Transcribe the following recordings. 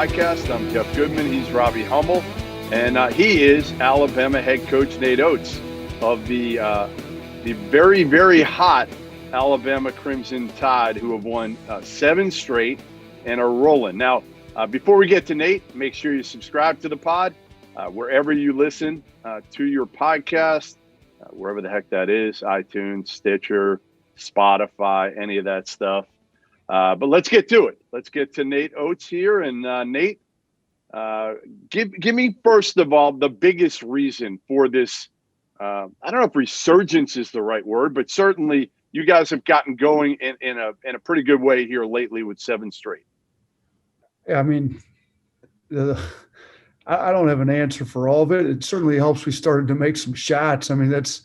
Podcast. I'm Jeff Goodman. He's Robbie Hummel, and he is Alabama head coach Nate Oats of the very, very hot Alabama Crimson Tide, who have won 7 straight and are rolling. Now, before we get to Nate, make sure you subscribe to the pod wherever you listen to your podcast, wherever the heck that is, iTunes, Stitcher, Spotify, any of that stuff. But let's get to it. Let's get to Nate Oats here. And Nate, give me, first of all, the biggest reason for this. I don't know if resurgence is the right word, but certainly you guys have gotten going in a pretty good way here lately with 7 straight. Yeah, I mean, I don't have an answer for all of it. It certainly helps we started to make some shots. I mean, that's,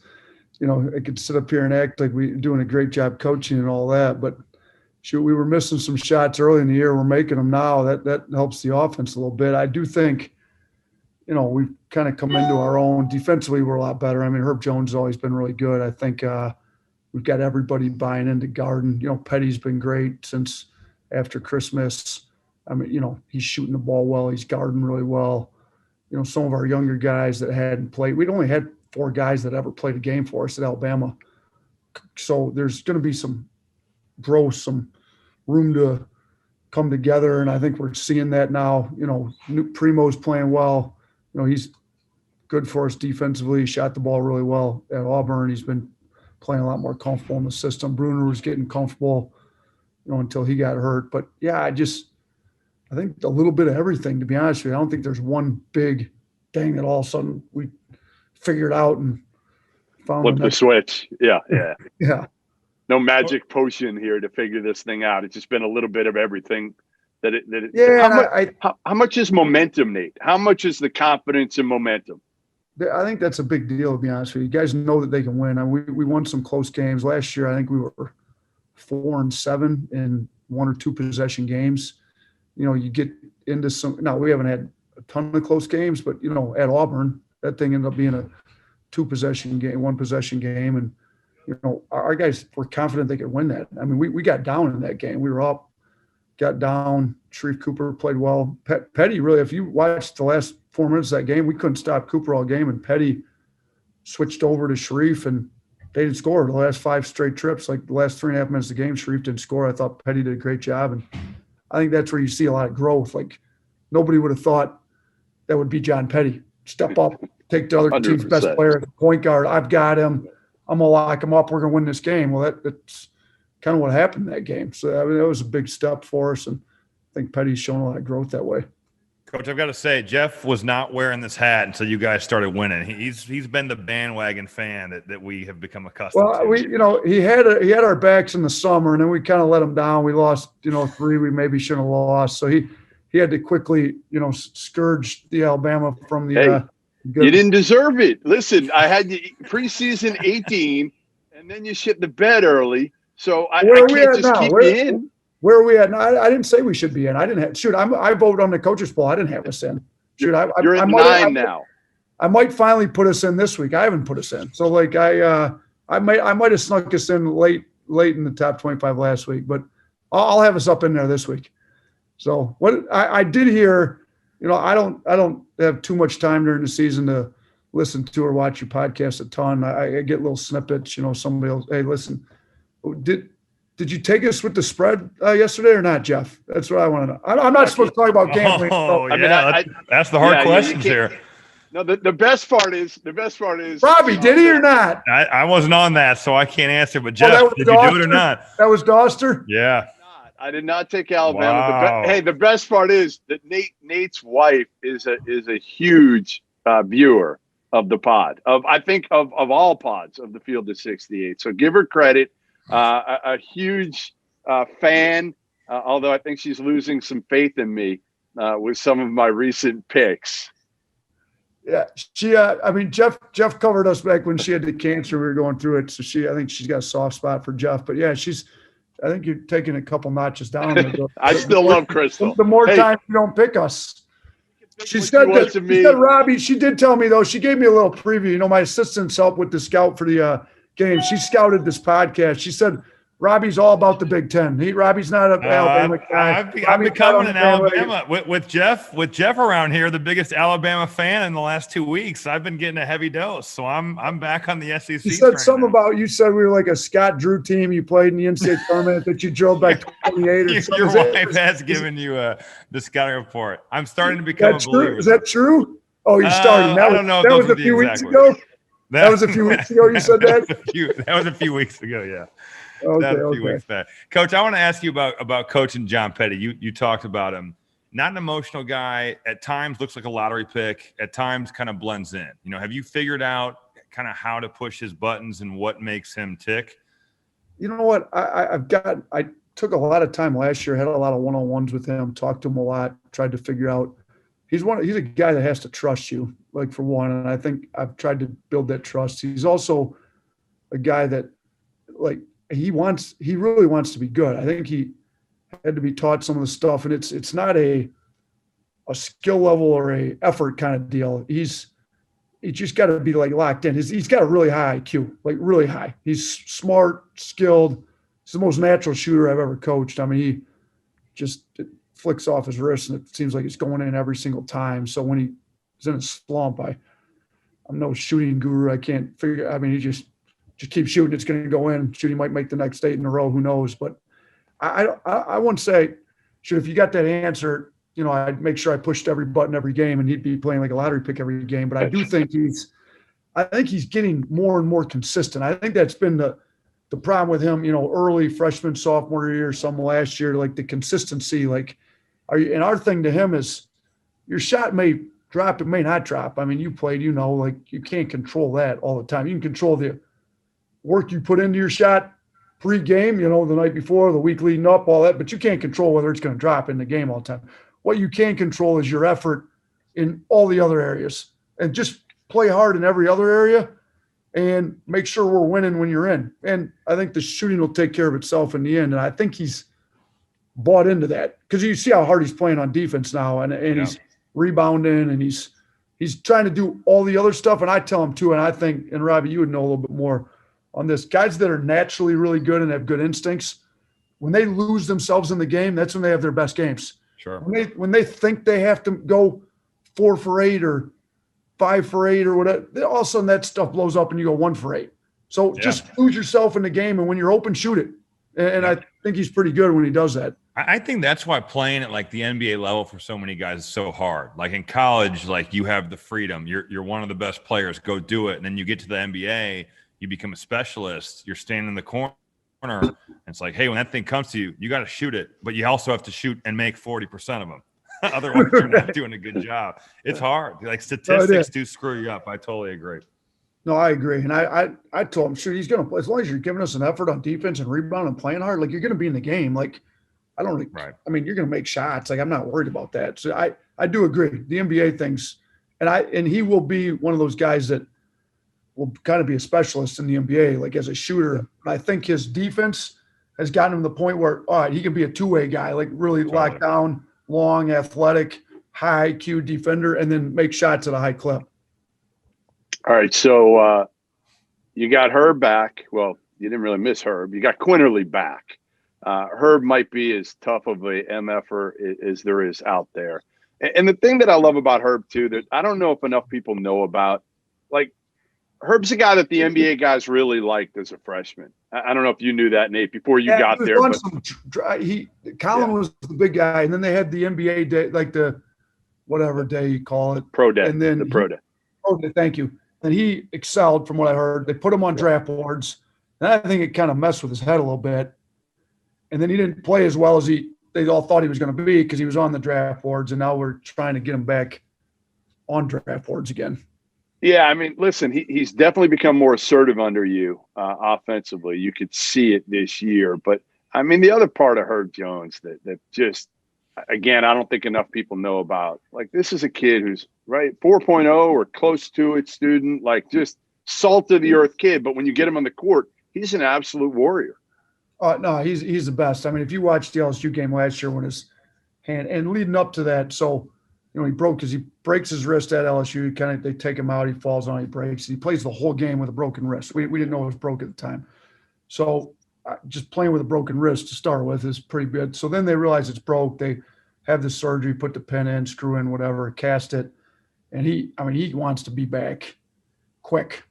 I could sit up here and act like we're doing a great job coaching and all that, but shoot, we were missing some shots early in the year. We're making them now. That helps the offense a little bit. I do think, we've kind of come into our own. Defensively, we're a lot better. I mean, Herb Jones has always been really good. I think we've got everybody buying into Garden. Petty's been great since after Christmas. I mean, he's shooting the ball well. He's guarding really well. Some of our younger guys that hadn't played. We'd only had 4 guys that ever played a game for us at Alabama. So there's going to be some growth, some room to come together, and I think we're seeing that now. Primo's playing well. He's good for us defensively. He shot the ball really well at Auburn. He's been playing a lot more comfortable in the system. Bruner was getting comfortable, until he got hurt. But yeah, I think a little bit of everything, to be honest with you. I don't think there's one big thing that all of a sudden we figured out and found. Flip the switch. Yeah. Yeah. No magic potion here to figure this thing out. It's just been a little bit of everything. How much is momentum, Nate? How much is the confidence and momentum? I think that's a big deal, to be honest with you. You guys know that they can win. We won some close games. Last year, I think we were 4-7 in 1 or 2 possession games. You get into some – now, we haven't had a ton of close games, but, at Auburn, that thing ended up being a 2-possession game, 1-possession game. And, our guys were confident they could win that. I mean, we got down in that game. We were up, got down. Sharif Cooper played well. Petty, really, if you watched the last 4 minutes of that game, we couldn't stop Cooper all game, and Petty switched over to Sharif, and they didn't score the last 5 straight trips. Like the last 3.5 minutes of the game, Sharif didn't score. I thought Petty did a great job, and I think that's where you see a lot of growth. Like nobody would have thought that would be John Petty. Step up, take the other 100%. Team's best player, point guard. I've got him. I'm going to lock him up. We're going to win this game. Well, that's kind of what happened in that game. So, I mean, that was a big step for us, and I think Petty's shown a lot of growth that way. Coach, I've got to say, Jeff was not wearing this hat until you guys started winning. He's been the bandwagon fan that we have become accustomed to. Well, he had our backs in the summer, and then we kind of let him down. We lost, 3 we maybe shouldn't have lost. So he had to quickly, scourge the Alabama from the you didn't deserve it. Listen, I had you preseason 18, and then you shit the bed early. So I can't just keep you in. Where are we at? No, I didn't say we should be in. I didn't have – shoot, I voted on the coach's poll. I didn't have us in. Shoot, you're at 9 now. I might finally put us in this week. I haven't put us in. So, like, I might have snuck us in late in the top 25 last week, but I'll have us up in there this week. So what I did hear – I don't have too much time during the season to listen to or watch your podcast a ton. I get little snippets, somebody else, hey, listen, did you take us with the spread yesterday or not, Jeff? That's what I want to know. I'm not supposed to talk about gambling. That's the hard questions here. No, the best part is Robbie, did he or not? I wasn't on that, so I can't answer. But Jeff, did you do it or not? That was Doster? Yeah. I did not take Alabama. Wow. The best part is that Nate's wife is a huge viewer of the pod. I think of all pods of the Field of 68. So give her credit. A huge fan. Although I think she's losing some faith in me with some of my recent picks. Yeah, Jeff covered us back when she had the cancer. We were going through it. So I think she's got a soft spot for Jeff. But yeah, I think you're taking a couple notches down. I still love Crystal. The more time you don't pick us. She said Robbie, she did tell me, though, she gave me a little preview. My assistants helped with the scout for the game. She scouted this podcast. She said Robbie's all about the Big Ten. Robbie's not an Alabama guy. I'm becoming an Alabama with Jeff around here, the biggest Alabama fan in the last 2 weeks. I've been getting a heavy dose, so I'm back on the SEC. You said something about, you said we were like a Scott Drew team. You played in the NCAA tournament that you drove back 28 or something. Your wife has given you the scouting report. I'm starting to become a believer. Is that true? Oh, you're starting. I don't know. That was a few weeks ago. That was a few weeks ago. You said that. That was a few weeks ago. Yeah. Okay, a few weeks back. Coach, I want to ask you about coaching John Petty. You talked about him. Not an emotional guy. At times looks like a lottery pick. At times kind of blends in. Have you figured out kind of how to push his buttons and what makes him tick? You know what? I took a lot of time last year, had a lot of one-on-ones with him, talked to him a lot, tried to figure out. He's a guy that has to trust you, like, for one. And I think I've tried to build that trust. He's also a guy that, like, he really wants to be good. I think he had to be taught some of the stuff, and it's not a skill level or a effort kind of deal. He's just got to be, like, locked in. He's got a really high IQ, like really high. He's smart, skilled. He's the most natural shooter I've ever coached. I mean, he just flicks off his wrist, and it seems like it's going in every single time. So when he's in a slump, I'm no shooting guru. I can't figure. I mean, he just keep shooting. It's going to go in. Shooting might make the next 8 in a row. Who knows? But I wouldn't say, shoot, if you got that answer, I'd make sure I pushed every button every game, and he'd be playing like a lottery pick every game. But I do think he's getting more and more consistent. I think that's been the problem with him, early freshman, sophomore year, some last year, like the consistency, like, and our thing to him is your shot may drop, it may not drop. I mean, you played, like, you can't control that all the time. You can control the work you put into your shot pre-game, the night before, the week leading up, all that, but you can't control whether it's going to drop in the game all the time. What you can control is your effort in all the other areas, and just play hard in every other area and make sure we're winning when you're in. And I think the shooting will take care of itself in the end. And I think he's bought into that, because you see how hard he's playing on defense now, and he's rebounding, and he's trying to do all the other stuff. And I tell him too, and I think, and Robbie, you would know a little bit more on this, guys that are naturally really good and have good instincts, when they lose themselves in the game, that's when they have their best games. Sure. When they think they have to go 4 for 8 or 5 for 8 or whatever, all of a sudden that stuff blows up and you go 1 for 8. So just lose yourself in the game, and when you're open, shoot it. And I think he's pretty good when he does that. I think that's why playing at, like, the NBA level for so many guys is so hard. Like, in college, like, you have the freedom. You're one of the best players. Go do it. And then you get to the NBA, you become a specialist. You're standing in the corner. And it's like, hey, when that thing comes to you, you got to shoot it. But you also have to shoot and make 40% of them. Otherwise, you're not doing a good job. It's hard. Like, statistics do screw you up. I totally agree. No, I agree. And I told him, sure, he's going to play. As long as you're giving us an effort on defense and rebound and playing hard, like, you're going to be in the game. Like, I mean, you're going to make shots. Like, I'm not worried about that. So I do agree. The NBA things, and he will be one of those guys that will kind of be a specialist in the NBA, like, as a shooter. I think his defense has gotten him to the point where, all right, he can be a two-way guy, like, really locked down, long, athletic, high IQ defender, and then make shots at a high clip. All right, so you got Herb back. Well, you didn't really miss Herb. You got Quinterly back. Herb might be as tough of a MFer as there is out there. And the thing that I love about Herb, too, that I don't know if enough people know about, like, Herb's a guy that the NBA guys really liked as a freshman. I don't know if you knew that, Nate, before you got there. But Colin was the big guy, and then they had the NBA day, like the whatever day you call it. Pro day. And then the pro day. Thank you. And he excelled from what I heard. They put him on draft boards. And I think it kind of messed with his head a little bit. And then he didn't play as well as they all thought he was going to be, because he was on the draft boards, and now we're trying to get him back on draft boards again. Yeah, I mean, listen, he's definitely become more assertive under you offensively. You could see it this year. But, I mean, the other part of Herb Jones that just, again, I don't think enough people know about. Like, this is a kid who's, 4.0 or close to it student, like, just salt of the earth kid. But when you get him on the court, he's an absolute warrior. No, he's the best. I mean, if you watched the LSU game last year when his hand, and leading up to that, so, he breaks his wrist at LSU. They take him out. He falls on. He breaks. He plays the whole game with a broken wrist. We didn't know it was broke at the time. So just playing with a broken wrist to start with is pretty good. So then they realize it's broke. They have the surgery, put the pin in, screw in, whatever, cast it. And he wants to be back quick.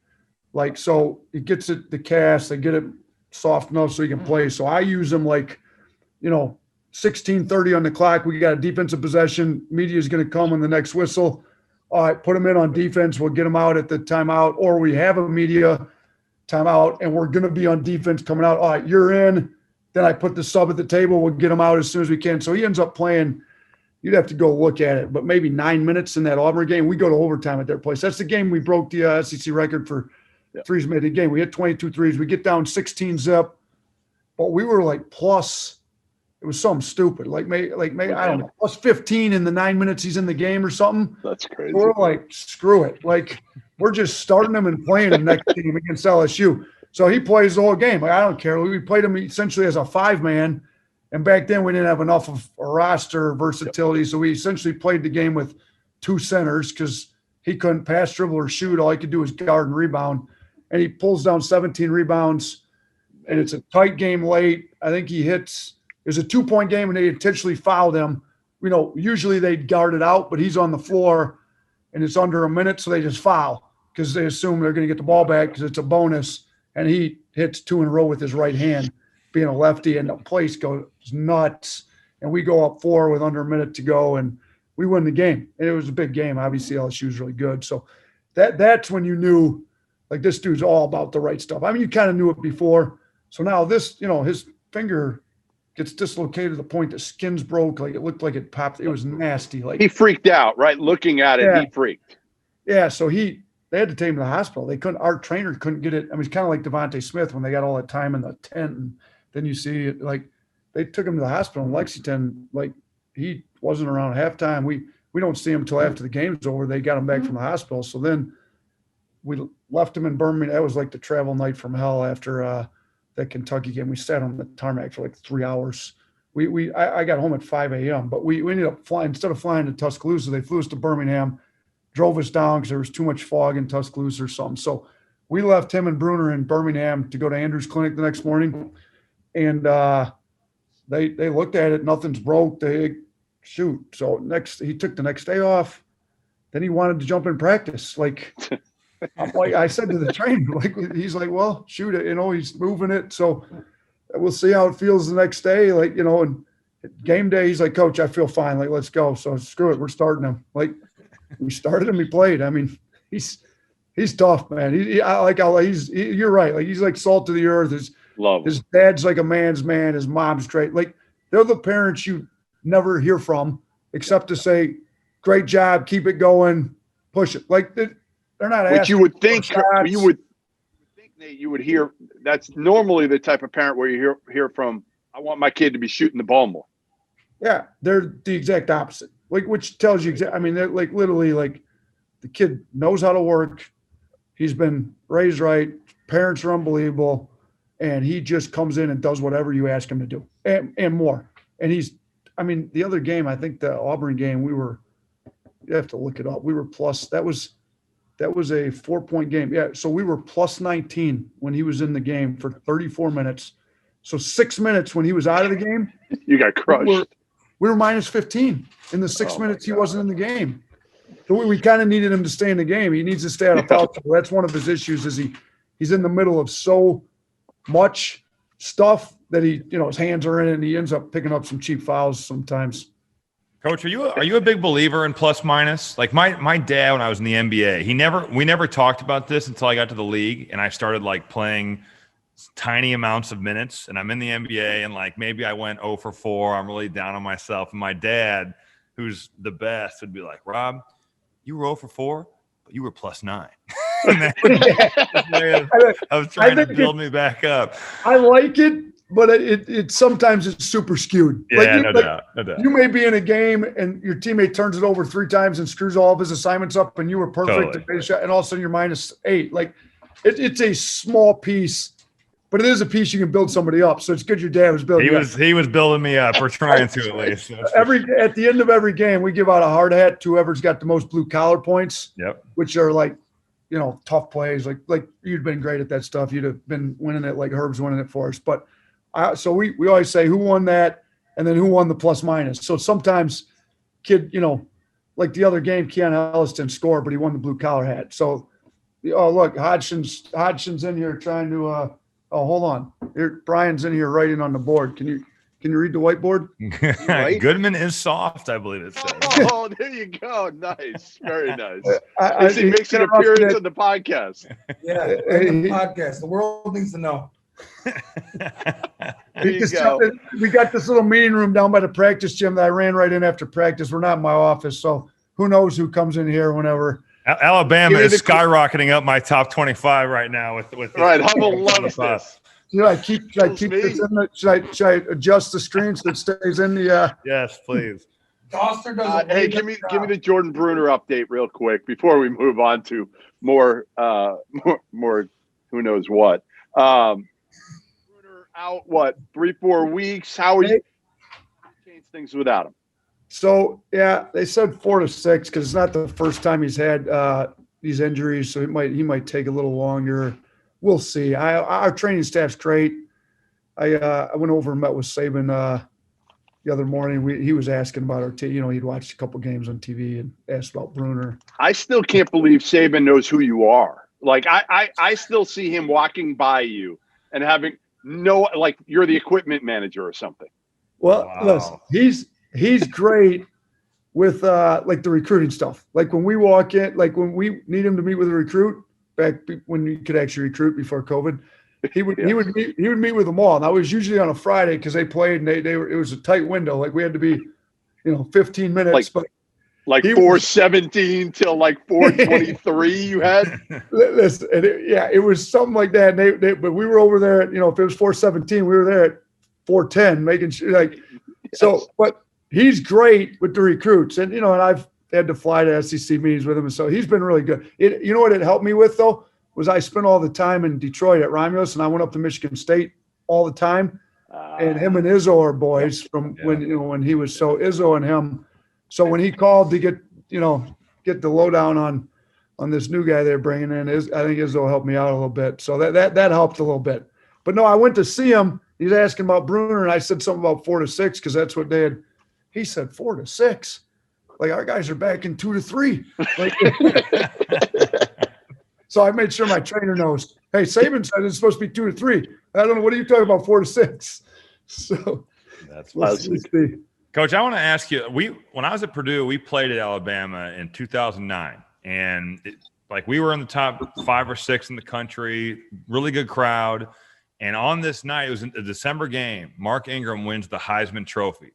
Like, so he gets it, the cast, they get it soft enough so he can play. So I use him 16:30 on the clock. We got a defensive possession. Media is going to come on the next whistle. All right, put him in on defense. We'll get him out at the timeout, or we have a media timeout and we're going to be on defense coming out. All right, you're in. Then I put the sub at the table. We'll get him out as soon as we can. So he ends up playing. You'd have to go look at it, but maybe 9 minutes in that Auburn game. We go to overtime at their place. That's the game we broke the SEC record for threes made a game. We hit 22 threes. We get down 16 zip, but we were plus. It was something stupid, maybe I don't know, plus 15 in the 9 minutes he's in the game or something. That's crazy. We're screw it. We're just starting him and playing him next game against LSU. So he plays the whole game. I don't care. We played him essentially as a 5-man. And back then we didn't have enough of a roster versatility. So we essentially played the game with 2 centers because he couldn't pass, dribble, or shoot. All he could do was guard and rebound. And he pulls down 17 rebounds. And it's a tight game late. I think he hits – it was a 2-point game and they intentionally fouled him. Usually they'd guard it out, but he's on the floor and it's under a minute. So they just foul because they assume they're going to get the ball back because it's a bonus. And he hits 2 in a row with his right hand, being a lefty, and the place goes nuts. And we go up 4 with under a minute to go and we win the game. And it was a big game. Obviously LSU is really good. So that's when you knew this dude's all about the right stuff. You kind of knew it before. So now this, his finger gets dislocated to the point the skin's broke. It looked like it popped. It was nasty. He freaked out, right? Looking at it, he freaked. Yeah. So they had to take him to the hospital. They couldn't, our trainer couldn't get it. It's kind of like Devontae Smith when they got all that time in the tent. And then you see it, they took him to the hospital in Lexington. He wasn't around halftime. We don't see him until after the game's over. They got him back from the hospital. So then we left him in Birmingham. That was the travel night from hell after, that Kentucky game. We sat on the tarmac for 3 hours. I got home at 5 a.m., but we ended up flying, instead of flying to Tuscaloosa, they flew us to Birmingham, drove us down because there was too much fog in Tuscaloosa or something. So we left him and Bruner in Birmingham to go to Andrews Clinic the next morning. And they looked at it, nothing's broke. So he took the next day off. Then he wanted to jump in practice. I said to the trainer, he's well, shoot it, he's moving it. So we'll see how it feels the next day. And game day, he's like, Coach, I feel fine. Let's go. So screw it. We're starting him. We started him. He played. He's tough, man. You're right. He's salt to the earth. His dad's a man's man. His mom's great. They're the parents you never hear from except to say, great job. Keep it going. Push it. They're not asking. Which you would think Nate, you would hear. That's normally the type of parent where you hear from. I want my kid to be shooting the ball more. Yeah, they're the exact opposite. Which tells you exactly. They're literally the kid knows how to work. He's been raised right. Parents are unbelievable, and he just comes in and does whatever you ask him to do, and more. And the other game, I think the Auburn game, you have to look it up. We were plus. That was a 4-point game. Yeah. So we were plus 19 when he was in the game for 34 minutes. So 6 minutes when he was out of the game. You got crushed. We were minus 15 in the 6 minutes he wasn't in the game. So we kind of needed him to stay in the game. He needs to stay out of foul trouble. That's one of his issues is he's in the middle of so much stuff that his hands are in it and he ends up picking up some cheap fouls sometimes. Coach, are you a big believer in plus minus? My dad, when I was in the NBA, we never talked about this until I got to the league and I started playing tiny amounts of minutes, and I'm in the NBA and maybe I went 0 for 4. I'm really down on myself. And my dad, who's the best, would be like, Rob, you were 0 for 4, but you were plus 9. I was trying to build me back up. I like it. But it sometimes it's super skewed. Yeah, no doubt. You may be in a game and your teammate turns it over 3 times and screws all of his assignments up, and you were perfect totally. And all of a sudden you're minus 8. It's a small piece, but it is a piece you can build somebody up. So it's good your dad was building. He was building me up. We're trying to at least. At the end of every game, we give out a hard hat to whoever's got the most blue collar points. Yep. Which are tough plays. You'd been great at that stuff. You'd have been winning it like Herb's winning it for us, but. So we always say who won that and then who won the plus minus. So sometimes kid, like the other game, Keanu Ellis didn't score, but he won the blue collar hat. So, look, Hodgson's in here trying to, hold on. Here, Brian's in here writing on the board. Can you read the whiteboard? Right? Goodman is soft, I believe it says. Oh, there you go. Nice. Very nice. He Makes an appearance on the podcast. Yeah, the podcast. The world needs to know. We got this little meeting room down by the practice gym that I ran right in after practice. We're not in my office, so who knows who comes in here whenever. Alabama is skyrocketing up my top 25 right now with Right, Hummel loves this. Should I keep this in the, should I adjust the screen so it stays in the Yes, please. Doster does Hey, give me the Jordan Bruner update real quick before we move on to more who knows what. Bruner out 3-4 weeks. How are you change things without him? So yeah, they said 4 to 6 because it's not the first time he's had these injuries, so he might take a little longer. We'll see. Our training staff's great. I went over and met with Saban the other morning. He was asking about our team. He'd watched a couple games on TV and asked about Bruner. I still can't believe Saban knows who you are. Like I still see him walking by you and having you're the equipment manager or something. Well, listen, he's great with like the recruiting stuff. Like when we walk in, like when we need him to meet with a recruit back when you could actually recruit before COVID, he would meet with them all. And I was usually on a Friday because they played and it was a tight window. Like we had to be, 15 minutes. Like 4:17 till like 4:23 you had? Listen, it was something like that. And but we were over there at, if it was 4:17, we were there at 4:10, making sure so, but he's great with the recruits. And, and I've had to fly to SEC meetings with him. And so he's been really good. You know what it helped me with though, was I spent all the time in Detroit at Romulus and I went up to Michigan State all the time. And him and Izzo are boys from when he was, so Izzo and him. So when he called to get the lowdown on this new guy they're bringing in, I think Izzo helped me out a little bit. So that helped a little bit. But no, I went to see him. He's asking about Bruner, and I said something about 4 to 6 because that's what they had. He said 4 to 6. Like our guys are back in 2 to 3. So I made sure my trainer knows. Hey, Saban said it's supposed to be 2 to 3. I don't know. What are you talking about? 4 to 6. So that's Coach, I want to ask you, when I was at Purdue, we played at Alabama in 2009, and we were in the top 5 or 6 in the country, really good crowd. And on this night, it was a December game, Mark Ingram wins the Heisman Trophy.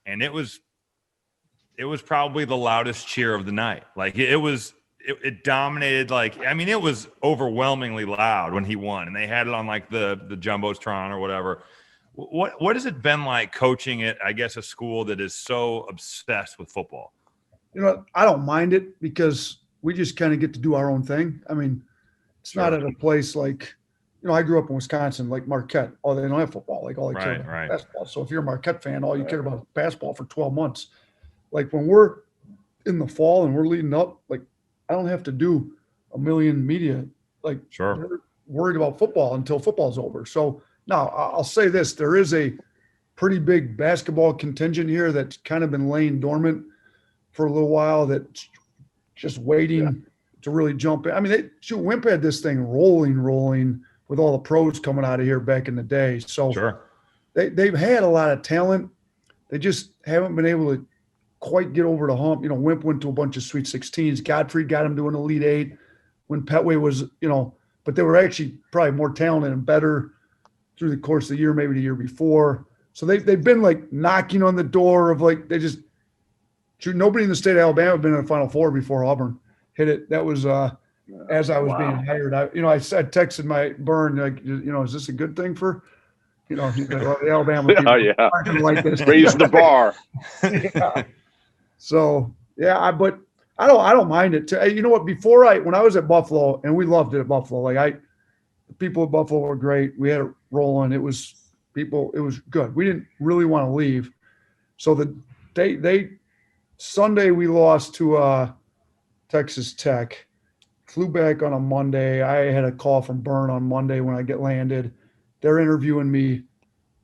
And it was probably the loudest cheer of the night. Like it dominated, it was overwhelmingly loud when he won, and they had it on the Jumbotron or whatever. What has it been like coaching at, I guess, a school that is so obsessed with football? I don't mind it because we just kind of get to do our own thing. I mean, it's not at a place like, I grew up in Wisconsin, like Marquette. Oh, they don't have football. Like all they care about is basketball. So if you're a Marquette fan, all you care about is basketball for 12 months. Like when we're in the fall and we're leading up, I don't have to do a million media. We're worried about football until football's over. So now I'll say this: there is a pretty big basketball contingent here that's kind of been laying dormant for a little while. That's just waiting to really jump in. I mean, Wimp had this thing rolling with all the pros coming out of here back in the day. So they've had a lot of talent. They just haven't been able to quite get over the hump. Wimp went to a bunch of Sweet 16s. Godfrey got him to an Elite 8 when Petway was, but they were actually probably more talented and better through the course of the year, maybe the year before. So they've been knocking on the door of nobody in the state of Alabama had been in the Final Four before Auburn hit it. That was as I was being hired. I texted my Burn, is this a good thing for, he's like, well, the Alabama people aren't gonna like this. Raise the bar. So but I don't mind it. You know what? When I was at Buffalo, and we loved it at Buffalo. The people at Buffalo were great. We had it rolling. It was good. We didn't really want to leave. So Sunday we lost to Texas Tech. Flew back on a Monday. I had a call from Burn on Monday when I get landed. They're interviewing me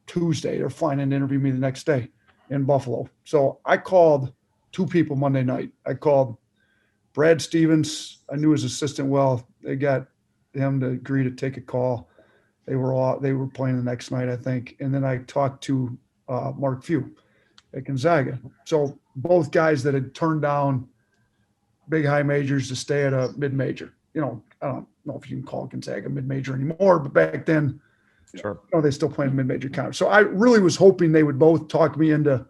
Tuesday. They're flying in to interview me the next day in Buffalo. So I called 2 people Monday night. I called Brad Stevens. I knew his assistant well. They got him to agree to take a call. They were playing the next night, I think. And then I talked to Mark Few at Gonzaga. So both guys that had turned down big high majors to stay at a mid-major. I don't know if you can call Gonzaga mid-major anymore, but back then, Sure. They still played mid-major conference. So I really was hoping they would both talk me into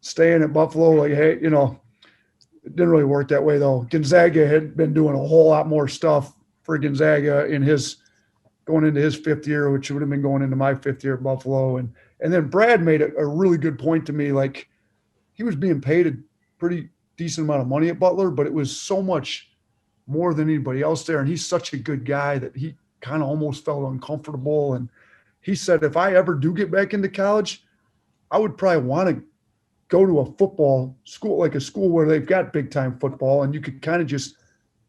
staying at Buffalo. Like, hey, it didn't really work that way though. Gonzaga had been doing a whole lot more stuff for Gonzaga in going into his 5th year, which would have been going into my 5th year at Buffalo. And then Brad made a really good point to me. Like, he was being paid a pretty decent amount of money at Butler, but it was so much more than anybody else there. And he's such a good guy that he kind of almost felt uncomfortable. And he said, if I ever do get back into college, I would probably want to go to a football school, like a school where they've got big time football and you could kind of just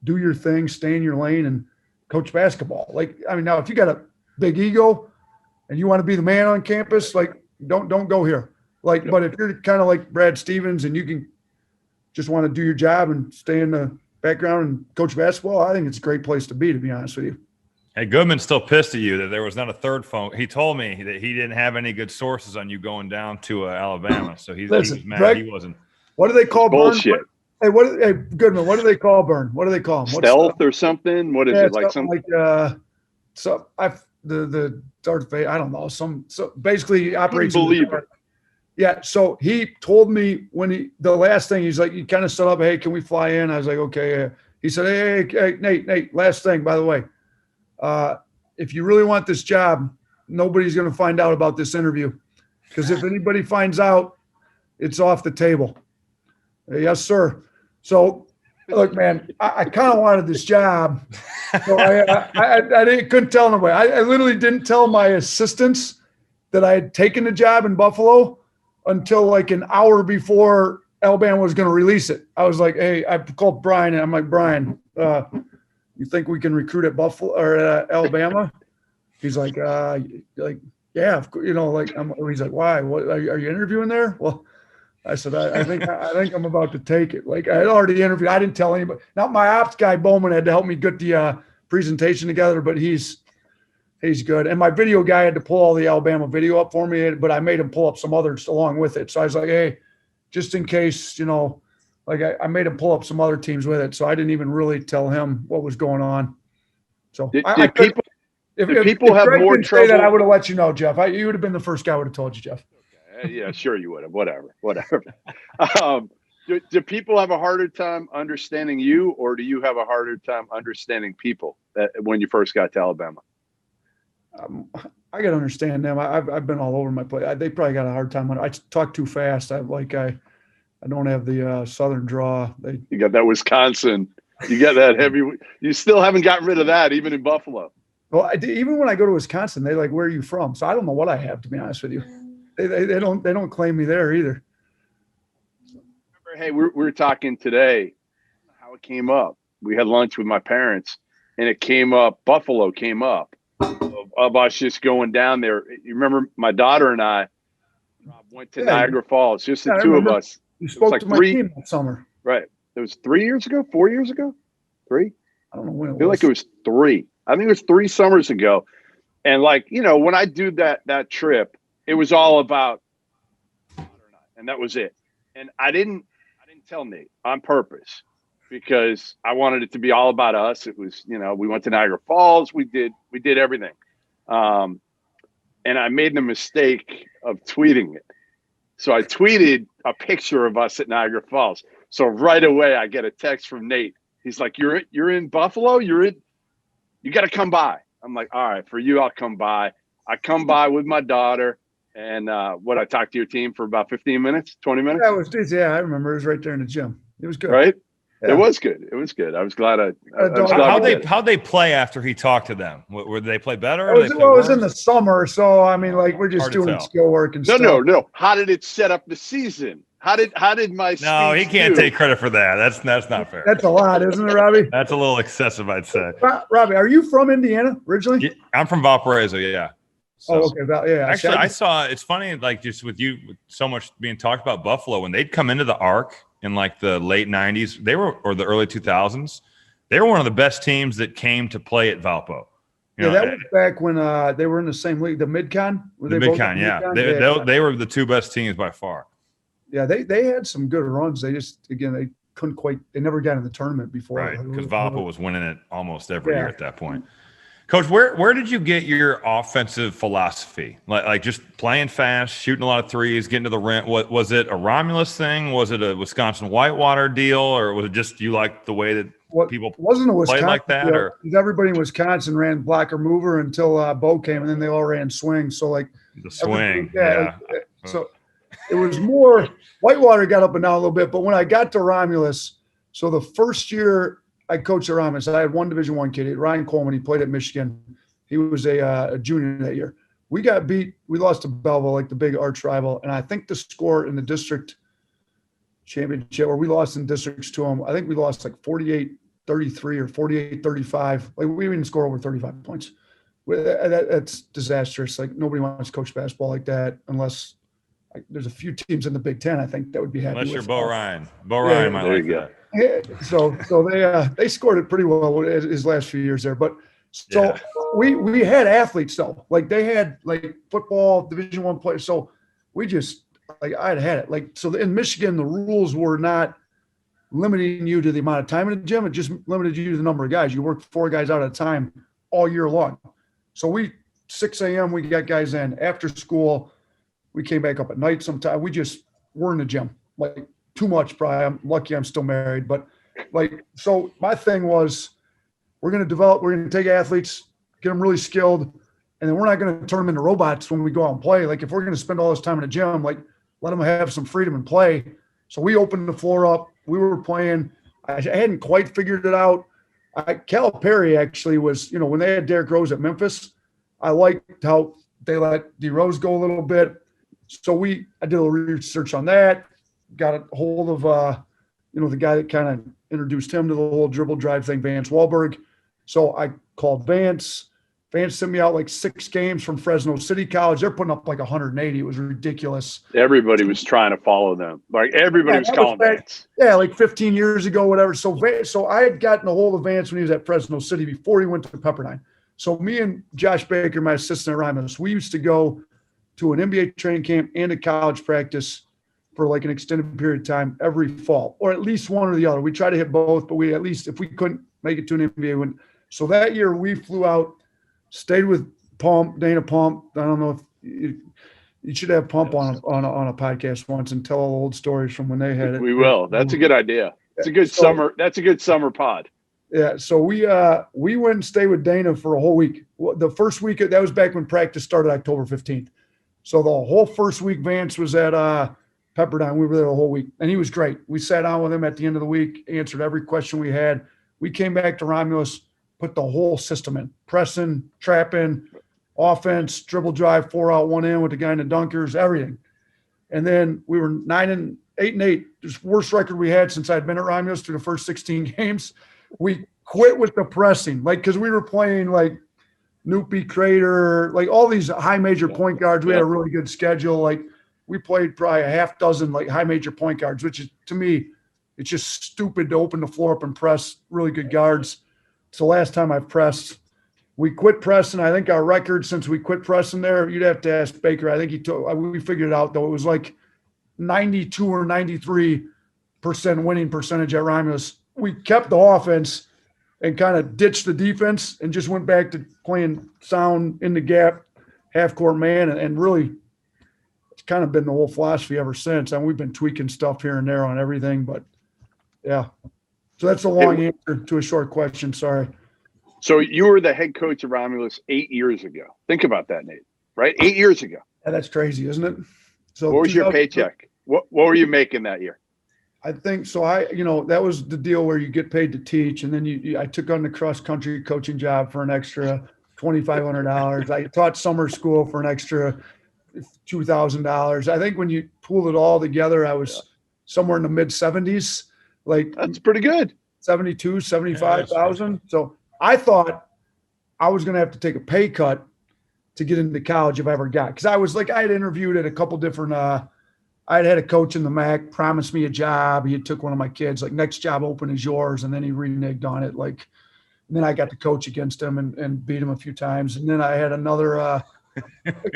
do your thing, stay in your lane and coach basketball. Like, I mean, now if you got a big ego and you want to be the man on campus, like don't go here. Like, but if you're kind of like Brad Stevens and you can just want to do your job and stay in the background and coach basketball, I think it's a great place to be honest with you. Hey, Goodman's still pissed at you that there was not a third phone. He told me that he didn't have any good sources on you going down to Alabama, so he was mad. Greg, he wasn't. What do they call bullshit? Hey, Goodman, what do they call Burn? What do they call him? Stealth or something? What is it? Like something like the Darth Vader, I don't know. So basically he operates. Believe it. Yeah. So he told me the last thing, he's like, he kind of set up, hey, can we fly in? I was like, okay. He said, hey, Nate, last thing, by the way, if you really want this job, nobody's going to find out about this interview. Because if anybody finds out, it's off the table. Yes, sir. So, look, man, I kind of wanted this job. So I couldn't tell nobody. I literally didn't tell my assistants that I had taken the job in Buffalo until like an hour before Alabama was going to release it. I was like, hey, I called Brian and I'm like, Brian, you think we can recruit at Buffalo or Alabama? He's like, yeah, he's like, why? What are you interviewing there? Well, I said, I think I'm about to take it. Like, I had already interviewed. I didn't tell anybody. Now my ops guy Bowman had to help me get the presentation together, but he's good. And my video guy had to pull all the Alabama video up for me, but I made him pull up some others along with it. So I was like, hey, just in case, I made him pull up some other teams with it. So I didn't even really tell him what was going on. So did people have Greg more didn't trouble? Say that, I would have let you know, Jeff. You would have been the first guy I would have told you, Jeff. Okay. Yeah, sure you would have. Whatever. Do people have a harder time understanding you, or do you have a harder time understanding people when you first got to Alabama? I got to understand them. I've been all over my place. They probably got a hard time. I talk too fast. I don't have the Southern draw. You got that Wisconsin. You got that heavy. You still haven't gotten rid of that, even in Buffalo. Well, even when I go to Wisconsin, they like, where are you from? So I don't know what I have, to be honest with you. They don't claim me there either. Hey, we were talking today how it came up. We had lunch with my parents, and it came up. Buffalo came up of us just going down there. You remember my daughter and I went to Niagara Falls, just the two of us. You spoke to my team that summer. Right. It was 3 years ago, 4 years ago, 3. I don't know when it was. I feel like it was 3. I think it was 3 summers ago. And when I do that trip, it was all about, and that was it. And I didn't tell Nate on purpose because I wanted it to be all about us. It was, we went to Niagara Falls. We did everything. And I made the mistake of tweeting it. So I tweeted a picture of us at Niagara Falls. So right away I get a text from Nate. He's like, you're in Buffalo? You got to come by. I'm like, all right, for you, I'll come by. I come by with my daughter. And I talked to your team for about 15 minutes, 20 minutes? Yeah, I remember. It was right there in the gym. It was good. Right? Yeah. It was good. I was glad How'd they play after he talked to them? Did they play better? It was in the summer. So, I mean, we're just doing skill work and stuff. No. How did it set up the season? How did my No, he can't take credit for that. That's not fair. That's a lot, isn't it, Robbie? That's a little excessive, I'd say. Robbie, are you from Indiana originally? I'm from Valparaiso, yeah. So, okay. Yeah. actually, I saw. It's funny, like just with you, with so much being talked about Buffalo when they'd come into the Arc in like the late '90s, or the early 2000s. They were one of the best teams that came to play at Valpo. That was back when they were in the same league, the Mid-Con. The Mid-Con, yeah. They were the two best teams by far. Yeah, they had some good runs. They just, again, they couldn't quite – they never got in the tournament before. Right, because Valpo was winning it almost every year at that point. Coach, where did you get your offensive philosophy? Like just playing fast, shooting a lot of threes, getting to the rim? Was it a Romulus thing? Was it a Wisconsin Whitewater deal? Or was it just you like the way that people wasn't a Wisconsin played like that? deal, or everybody in Wisconsin ran blocker mover until Bo came, and then they all ran swing. So, like – the swing, So it was more – Whitewater got up and down a little bit. But when I got to Romulus, so the first year – I coached at Romulus. I had one Division I kid, Ryan Coleman. He played at Michigan. He was a junior that year. We got beat. We lost to Belleville, like the big arch rival. And I think the score in the district championship, or we lost in districts to them, I think we lost like 48-33 or 48-35. Like we didn't score over 35 points. That's disastrous. Like nobody wants to coach basketball like that unless there's a few teams in the Big Ten, I think, that would be happy. Unless you're with Bo Ryan. Bo Ryan might like that. Yeah, so they scored it pretty well his last few years there. But we had athletes though, like they had like football Division I players. So we just like I'd had it like so in Michigan the rules were not limiting you to the amount of time in the gym. It just limited you to the number of guys. You worked 4 guys out at a time all year long. So 6 a.m. we got guys in after school. We came back up at night sometime. We just were in the gym like. Too much, probably. I'm lucky I'm still married. But, like, so my thing was we're going to take athletes, get them really skilled, and then we're not going to turn them into robots when we go out and play. Like, if we're going to spend all this time in the gym, like, let them have some freedom and play. So we opened the floor up. We were playing. I hadn't quite figured it out. Calipari actually was, when they had Derrick Rose at Memphis, I liked how they let D Rose go a little bit. So I did a little research on that. Got a hold of, the guy that kind of introduced him to the whole dribble drive thing, Vance Wahlberg. So I called Vance. Vance sent me out like 6 games from Fresno City College. They're putting up like 180. It was ridiculous. Everybody was trying to follow them. Like everybody was calling Vance. Yeah, like 15 years ago, whatever. So I had gotten a hold of Vance when he was at Fresno City before he went to Pepperdine. So me and Josh Baker, my assistant at Romulus, we used to go to an NBA training camp and a college practice for like an extended period of time every fall, or at least one or the other. We try to hit both, but we at least, if we couldn't make it to an NBA win. So that year we flew out, stayed with Dana Pump. I don't know if you should have Pump on a podcast once and tell all old stories from when they had it. We will. That's a good idea. It's a good summer. That's a good summer pod. Yeah. So we went and stayed with Dana for a whole week. The first week, that was back when practice started October 15th. So the whole first week, Vance was at Pepperdine. We were there a whole week, and he was great. We sat down with him at the end of the week, answered every question we had. We came back to Romulus, put the whole system in: pressing, trapping, offense, dribble drive, 4 out, 1 in with the guy in the dunkers, everything. And then we were 8-8, just worst record we had since I'd been at Romulus through the first 16 games. We quit with the pressing, because we were playing like Noopy, Crater, like all these high major point guards. We had a really good schedule. We played probably a half dozen high major point guards, which is, to me, it's just stupid to open the floor up and press really good guards. It's the last time I've pressed. We quit pressing. I think our record since we quit pressing there, you'd have to ask Baker. I think we figured it out, though. It was like 92 or 93% winning percentage at Romulus. We kept the offense and kind of ditched the defense and just went back to playing sound in the gap, half-court man, and really – kind of been the whole philosophy ever since. And we've been tweaking stuff here and there on everything, but yeah. So that's a long answer to a short question. Sorry. So you were the head coach of Romulus 8 years ago. Think about that, Nate, right? 8 years ago. Yeah, that's crazy, isn't it? So what was your paycheck? What were you making that year? I think so. That was the deal where you get paid to teach. And then I took on the cross country coaching job for an extra $2,500. I taught summer school for an extra $2,000. I think when you pool it all together, I was somewhere in the mid 70s. That's pretty good. 75,000. So I thought I was going to have to take a pay cut to get into college if I ever got. Because I was like, I had interviewed at a couple different I had a coach in the MAC promised me a job. He had took one of my kids, like, next job open is yours. And then he reneged on it. Like, and then I got to coach against him and beat him a few times. And then I had another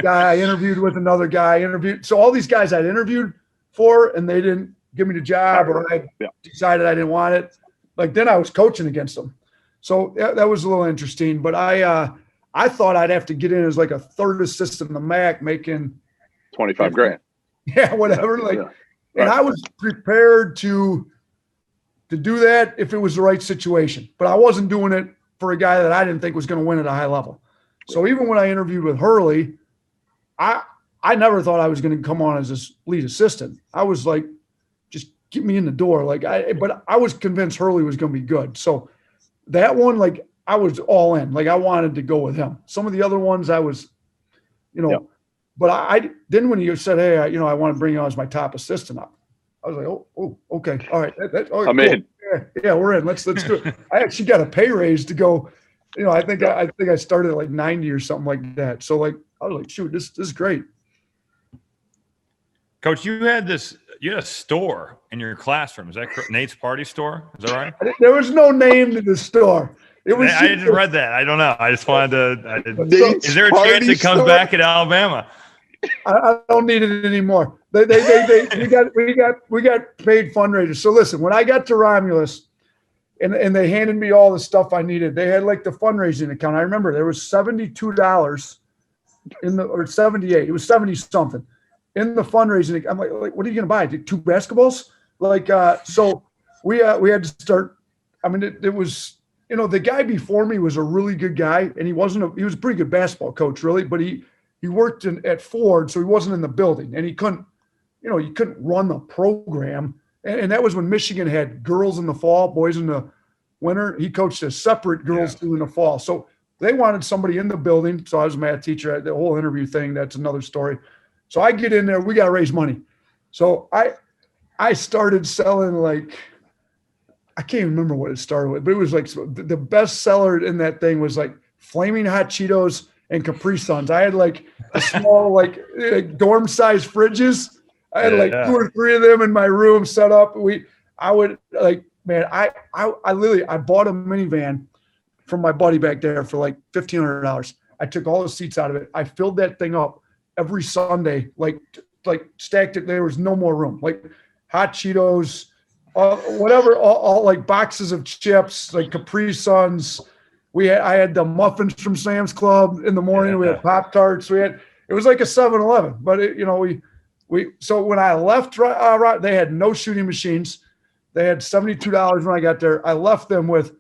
guy I interviewed with, another guy interviewed. So all these guys I'd interviewed for, and they didn't give me the job, or I decided I didn't want it. Like, then I was coaching against them. So that was a little interesting. But I thought I'd have to get in as like a third assistant in the MAC making $25,000. Yeah, whatever. And I was prepared to do that if it was the right situation. But I wasn't doing it for a guy that I didn't think was going to win at a high level. So even when I interviewed with Hurley, I never thought I was going to come on as this lead assistant. I was like, just get me in the door. But I was convinced Hurley was going to be good. So that one, like, I was all in. Like, I wanted to go with him. Some of the other ones I was, but then when you said, hey, I want to bring you on as my top assistant, I was like, oh, okay. All right. I'm in. Yeah, we're in. Let's do it. I actually got a pay raise to go. I think I started at like 90 or something like that. So, like, I was like, shoot, this is great. Coach, you had a store in your classroom. Is that correct? Nate's Party Store? Is that right? There was no name to the store. It was. I just read that. I don't know. I just wanted to. Is there a Party chance it comes Store? back at Alabama? I don't need it anymore. We got paid fundraisers. So listen, when I got to Romulus, and they handed me all the stuff I needed, they had like the fundraising account. I remember there was $72 or 78. It was 70 something in the fundraising. I'm like, what are you going to buy? 2 basketballs? So we had to start. I mean, it was, the guy before me was a really good guy, and he was a pretty good basketball coach, really, but he worked at Ford, so he wasn't in the building, and he couldn't run the program. And that was when Michigan had girls in the fall, boys in the winter. He coached a separate girls team in the fall. So they wanted somebody in the building. So I was a math teacher. The whole interview thing, that's another story. So I get in there. We got to raise money. So I started selling, like, I can't even remember what it started with, but it was like the best seller in that thing was like Flaming Hot Cheetos and Capri Suns. I had like a small, like dorm size fridges. I had 2 or 3 of them in my room set up. I would like, man, I literally, I bought a minivan from my buddy back there for like $1,500. I took all the seats out of it. I filled that thing up every Sunday, like stacked it. There was no more room. Like hot Cheetos, whatever, all like boxes of chips, like Capri Suns. I had the muffins from Sam's Club in the morning. We had Pop-Tarts. It was like a 7-Eleven, but so when I left, they had no shooting machines. They had $72 when I got there. I left them with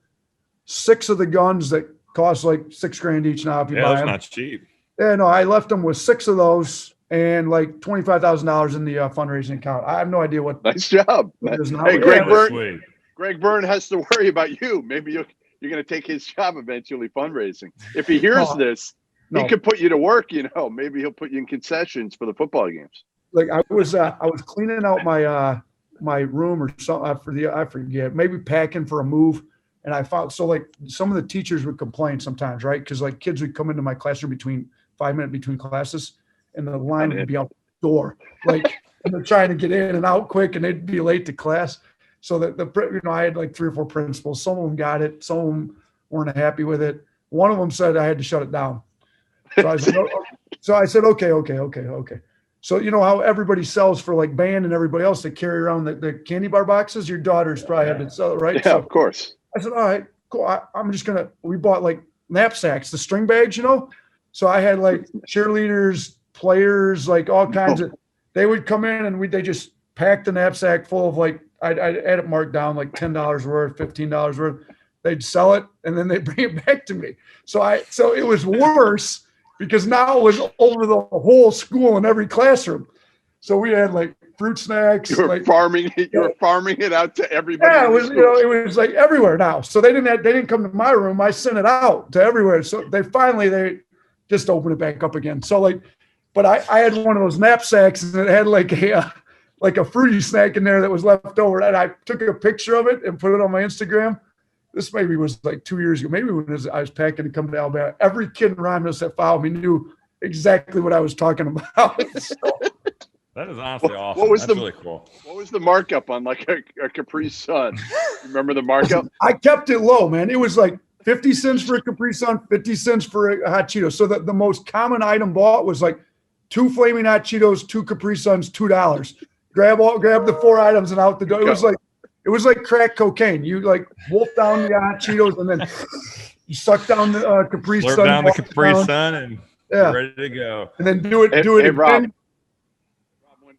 6 of the guns that cost like $6,000 each now. If you buy that's them. not cheap. Yeah, no, I left them with 6 of those and like $25,000 in the fundraising account. I have no idea what. Nice job. Hey, Greg Byrne has to worry about you. Maybe you're going to take his job eventually fundraising. If he hears this, he could put you to work. Maybe he'll put you in concessions for the football games. Like I was cleaning out my room or something. I forget, maybe packing for a move. And I found, so like some of the teachers would complain sometimes, right? Because like kids would come into my classroom 5 minutes between classes, and the line would be out the door, like, and they're trying to get in and out quick, and they'd be late to class. So I had like 3 or 4 principals. Some of them got it. Some of them weren't happy with it. One of them said I had to shut it down. So I said, okay. So you know how everybody sells for like band and everybody else, they carry around the candy bar boxes. Your daughters probably had to sell it, right? Yeah, so of course. I said, all right, cool. I'm just we bought like knapsacks, the string bags, So I had like cheerleaders, players, like all kinds of. They would come in and they just packed the knapsack full of like I'd had it marked down like $10 worth, $15 worth. They'd sell it and then they'd bring it back to me. So it was worse. Because now it was over the whole school in every classroom. So we had like fruit snacks. You were farming it out to everybody. Yeah, it was like everywhere now. So they didn't come to my room. I sent it out to everywhere. So they just opened it back up again. So but I had one of those knapsacks and it had like a fruity snack in there that was left over. And I took a picture of it and put it on my Instagram. This maybe was like 2 years ago. Maybe when I was packing to come to Alabama, every kid in Romulus that followed me knew exactly what I was talking about. So, That is honestly awesome. What was That's the- really cool. What was the markup on like a Capri Sun? Remember the markup? I kept it low, man. It was like 50 cents for a Capri Sun, 50 cents for a hot Cheeto. So the most common item bought was like 2 Flaming Hot Cheetos, 2 Capri Suns, $2. Grab the 4 items and out the door. It was like crack cocaine. You like wolf down the hot Cheetos and then you suck down the Capri Slurp Sun. down the Capri Sun and you're ready to go. And then do it Hey, again. Rob,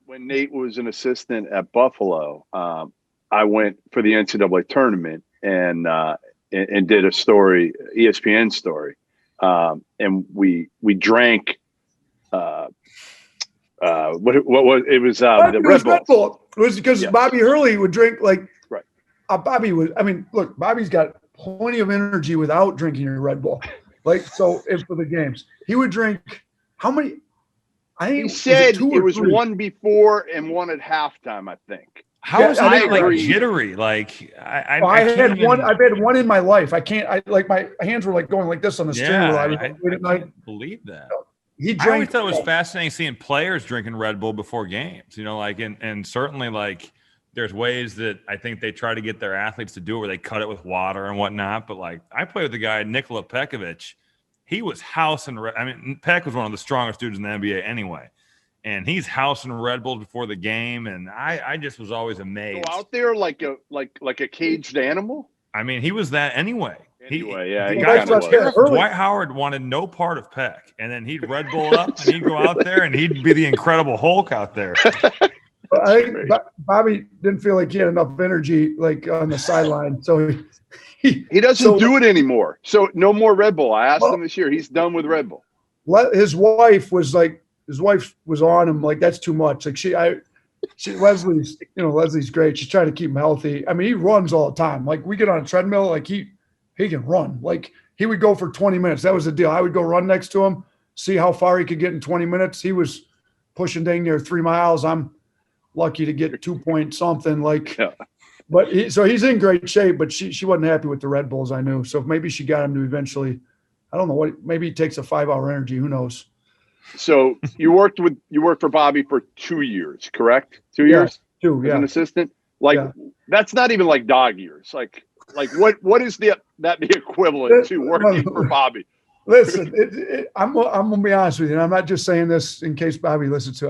when Nate was an assistant at Buffalo, I went for the NCAA tournament and did a story, ESPN story, and we drank. What was it? Was the Red Bull? It was because Yes. Bobby Hurley would drink like Right. Bobby was. I mean, look, Bobby's got plenty of energy without drinking a Red Bull. Like so, if for the games, he would drink how many? I think He said it was 3? one before and one at halftime. I think. How is I that like agree. jittery? Like I I've can't had even- one. I've had one in my life. I can't. I like my hands were like going like this on the steering wheel. Yeah, I was I late at night. can't believe that. He I always drank. thought it was fascinating seeing players drinking Red Bull before games. You know, like and certainly like there's ways that I think they try to get their athletes to do it where they cut it with water and whatnot. But like I played with a guy, Nikola Pekovic. He was housing. I mean, Peck was one of the strongest dudes in the NBA anyway, and he's housing Red Bulls before the game. And I just was always amazed. Go out there like a caged animal. I mean, he was that anyway. Anyway, yeah, The he guy kinda was was. terrible. Hurley. Dwight Howard wanted no part of Peck, and then he'd Red Bull up, and he'd go out there, and he'd be the Incredible Hulk out there. But I think Bobby didn't feel like he had enough energy like on the sideline, so He doesn't do it anymore. So no more Red Bull. I asked Well- him this year. He's done with Red Bull. his wife was on him like that's too much. Like Leslie's great. She's trying to keep him healthy. I mean, he runs all the time. Like we get on a treadmill, like he can run. Like he would go for 20 minutes. That was the deal. I would go run next to him, see how far he could get in 20 minutes. He was pushing dang near 3 miles. I'm lucky to get 2 point something. Like, Yeah. but so he's in great shape. But she wasn't happy with the Red Bulls. I knew. So maybe she got him to eventually. I don't know what. Maybe he takes a 5-hour energy. Who knows? So you worked for Bobby for 2 years, correct? 2 years Too. as Yeah. an assistant. Like Yeah. that's not even like dog years. Like what is the equivalent to working for Bobby? Listen, I'm gonna be honest with you. And I'm not just saying this in case Bobby listens to it.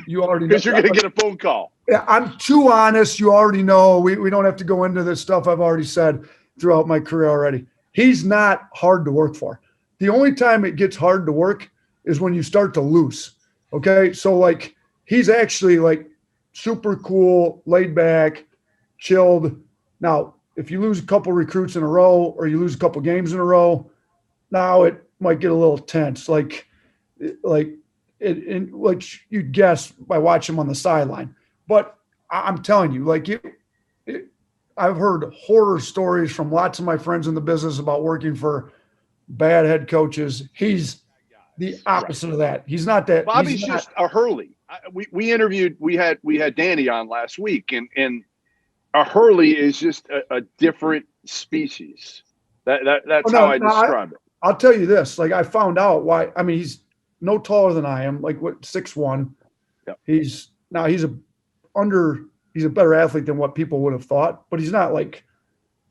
You already know. Because you're going to get a phone call. Yeah, I'm too honest. You already know. We don't have to go into this stuff I've already said throughout my career already. He's not hard to work for. The only time it gets hard to work is when you start to lose. Okay, so like he's actually like super cool, laid back, chilled. Now, if you lose a couple recruits in a row or you lose a couple games in a row, now it might get a little tense. Like you'd guess by watching him on the sideline. But I'm telling you, like I've heard horror stories from lots of my friends in the business about working for bad head coaches. He's the opposite of that. He's not that. Bobby's just a Hurley. We interviewed. We had Danny on last week, and a Hurley is just a different species. That's how I describe it. I'll tell you this. Like I found out why. I mean, he's no taller than I am. Like 6'1". Yep. He's a better athlete than what people would have thought, but he's not like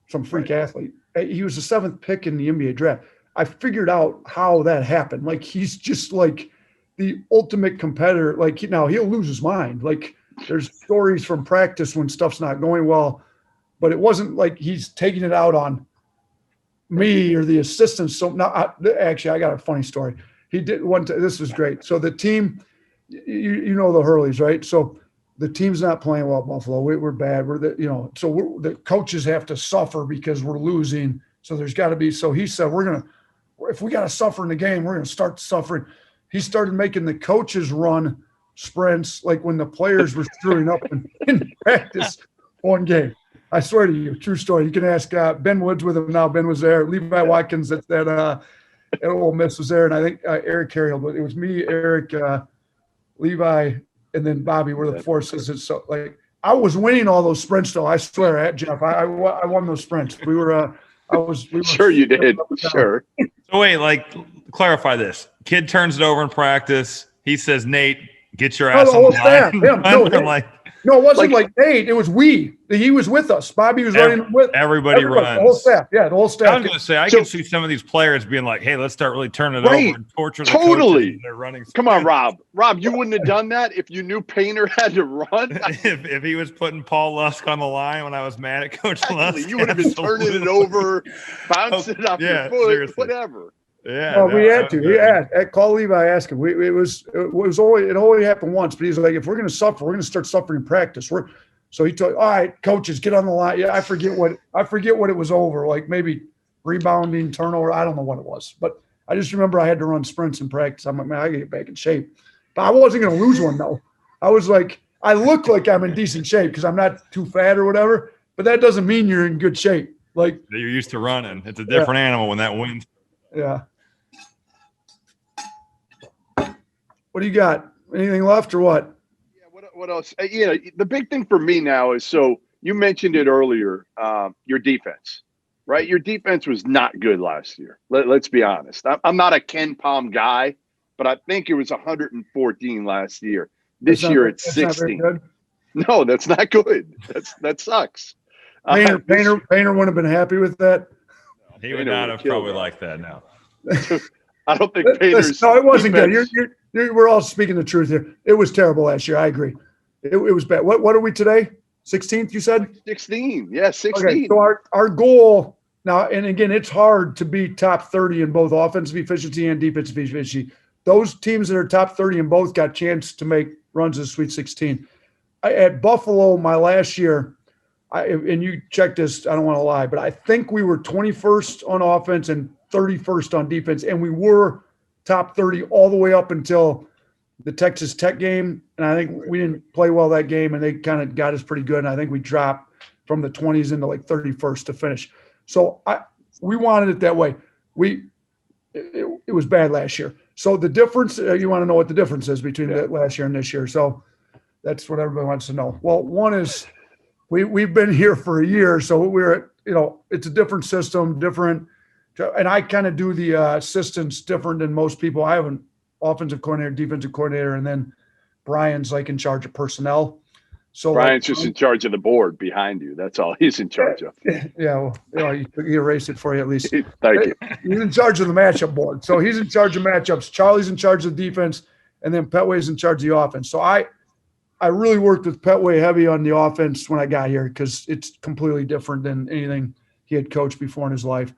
some freak athlete. He was the 7th pick in the NBA draft. I figured out how that happened. Like he's just like the ultimate competitor. Like he'll lose his mind. Like there's stories from practice when stuff's not going well, but it wasn't like he's taking it out on me or the assistants. So now, actually, I got a funny story. He did one. This was great. So the team, you know the Hurleys, right? So the team's not playing well at Buffalo. We're bad. So the coaches have to suffer because we're losing. So there's got to be. So he said, if we got to suffer in the game, we're going to start suffering. He started making the coaches run sprints like when the players were screwing up in practice one game. I swear to you, true story. You can ask Ben Woods with him now. Ben was there. Levi Watkins at Ole Miss was there, and I think Eric Carriel. But it was me, Eric, Levi, and then Bobby were the forces. And so, like, I was winning all those sprints, though. I swear, Jeff, I won those sprints. We were Sure, you did. Sure. Oh, wait, like, clarify this. Kid turns it over in practice. He says, Nate, get your ass the on whole the staff. line. Him. No, They're him. like, No, it wasn't like Nate. It was we. He was with us. Bobby was running with everybody runs. The whole staff. Yeah, the whole staff. I was going to say, I can see some of these players being like, hey, let's start really turning it over and torture the totally. coaches. They're running. Come on, Rob. Rob, you wouldn't have done that if you knew Painter had to run? if he was putting Paul Lusk on the line when I was mad at Coach Lusk. You would have been turning it over, bouncing it off your foot, seriously. Whatever. Yeah, well, we had to. He asked. Call Levi, ask him. It only happened once, but he's like, if we're going to suffer, we're going to start suffering in practice. So he told, all right, coaches, get on the line. Yeah, I forget what it was over. Like maybe rebounding, turnover. I don't know what it was, but I just remember I had to run sprints in practice. I'm like, man, I gotta get back in shape. But I wasn't going to lose one though. I was like, I look like I'm in decent shape because I'm not too fat or whatever. But that doesn't mean you're in good shape. Like you're used to running. It's a different animal when that wins. Yeah. What do you got? Anything left or what? Yeah. What else? The big thing for me now is, so you mentioned it earlier, your defense, right? Your defense was not good last year. Let's be honest. I'm not a Ken Palm guy, but I think it was 114 last year. This year it's 16. No, that's not good. That sucks. Painter wouldn't have been happy with that. He would not have probably liked that. No. I don't think Painter's. No, it wasn't good. We're all speaking the truth here. It was terrible last year. I agree. It was bad. What are we today? 16th, you said? 16. Yeah, 16. Okay, so our goal now, and again, it's hard to be top 30 in both offensive efficiency and defensive efficiency. Those teams that are top 30 in both got a chance to make runs to the Sweet 16. At Buffalo, my last year, and you check this, I don't want to lie, but I think we were 21st on offense and 31st on defense, and we were top 30 all the way up until the Texas Tech game, and I think we didn't play well that game, and they kind of got us pretty good, and I think we dropped from the 20s into like 31st to finish. So we wanted it that way. It was bad last year. So the difference, you want to know what the difference is between last year and this year. So that's what everybody wants to know. Well, one is we've been here for a year, so it's a different system, different. And I kind of do the assistants different than most people. I have an offensive coordinator, defensive coordinator, and then Brian's like in charge of personnel. So Brian's just in charge of the board behind you. That's all he's in charge of. Yeah, well, he erased it for you at least. Thank you. He's in charge of the matchup board. So he's in charge of matchups. Charlie's in charge of the defense, and then Petway's in charge of the offense. So I really worked with Petway heavy on the offense when I got here because it's completely different than anything he had coached before in his life.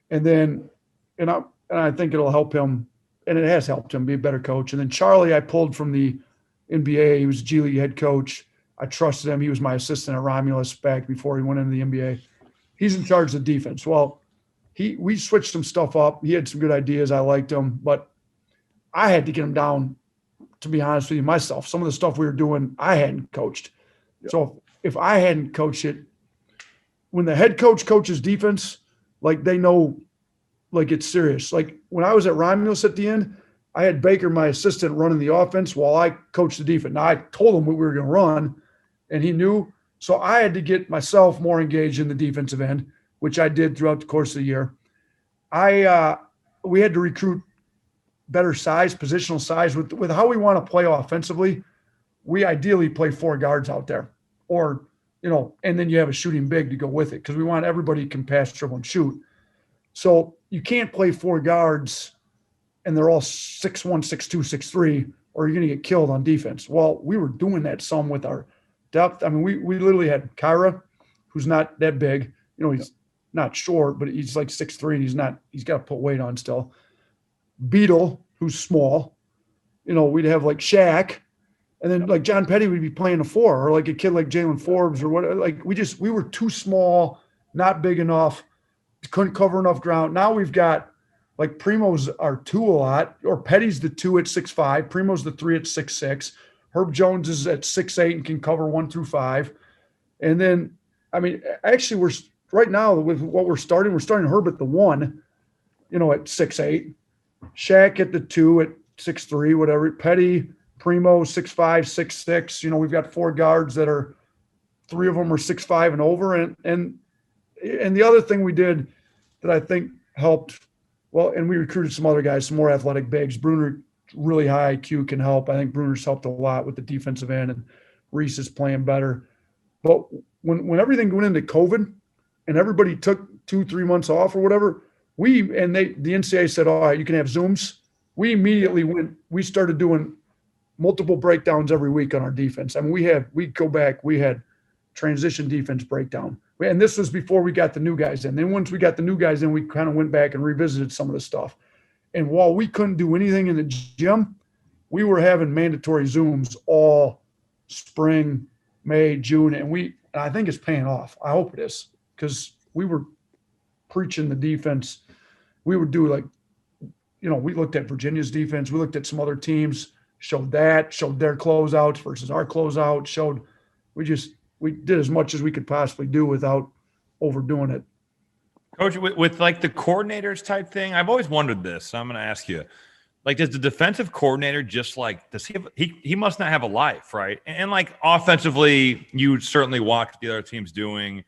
And then, and I think it'll help him, and it has helped him be a better coach. And then Charlie, I pulled from the NBA. He was a G League head coach. I trusted him. He was my assistant at Romulus back before he went into the NBA. He's in charge of the defense. Well, we switched some stuff up. He had some good ideas. I liked him, but I had to get him down, to be honest with you, myself. Some of the stuff we were doing, I hadn't coached. Yep. So if I hadn't coached it, when the head coach coaches defense, like they know, like it's serious. Like when I was at Romulus at the end, I had Baker, my assistant, running the offense while I coached the defense. Now I told him what we were going to run, and he knew. So I had to get myself more engaged in the defensive end, which I did throughout the course of the year. We had to recruit better size, positional size with how we want to play offensively. We ideally play 4 guards out there, or and then you have a shooting big to go with it because we want everybody can pass, dribble, and shoot. So you can't play 4 guards and they're all 6'1", 6'2", 6'3", or you're going to get killed on defense. Well, we were doing that some with our depth. I mean, we literally had Kyra, who's not that big. He's not short, but he's like 6'3", and he's got to put weight on still. Beetle, who's small. We'd have like Shaq, and then like John Petty would be playing a 4, or like a kid like Jalen Forbes or what. Like we were too small, not big enough, couldn't cover enough ground. Now we've got like Primo's our 2 a lot, or Petty's the 2 at 6'5", Primo's the 3 at 6'6", Herb Jones is at 6'8" and can cover 1 through 5. And then, I mean, actually we're right now with what we're starting Herb at the 1, at 6'8", Shaq at the 2 at 6'3", whatever, Petty, Primo, 6'5", 6'6". We've got 4 guards that are 3 of them are 6'5" and over. And the other thing we did that I think helped Well, and we recruited some other guys, some more athletic bigs. Bruner, really high IQ, can help. I think Bruner's helped a lot with the defensive end, and Reese is playing better. But when everything went into COVID and everybody took 2-3 months off or whatever, the NCAA said, all right, you can have Zooms. We immediately we started doing multiple breakdowns every week on our defense. I mean, we had transition defense breakdown. And this was before we got the new guys in. Then once we got the new guys in, we kind of went back and revisited some of the stuff. And while we couldn't do anything in the gym, we were having mandatory Zooms all spring, May, June. And I think it's paying off. I hope it is, because we were preaching the defense. We would do we looked at Virginia's defense. We looked at some other teams, showed their closeouts versus our closeout, we did as much as we could possibly do without overdoing it. Coach, with like the coordinators type thing, I've always wondered this. So I'm going to ask you, like, does the defensive coordinator he must not have a life, right? And like offensively, you certainly watch what the other team's doing.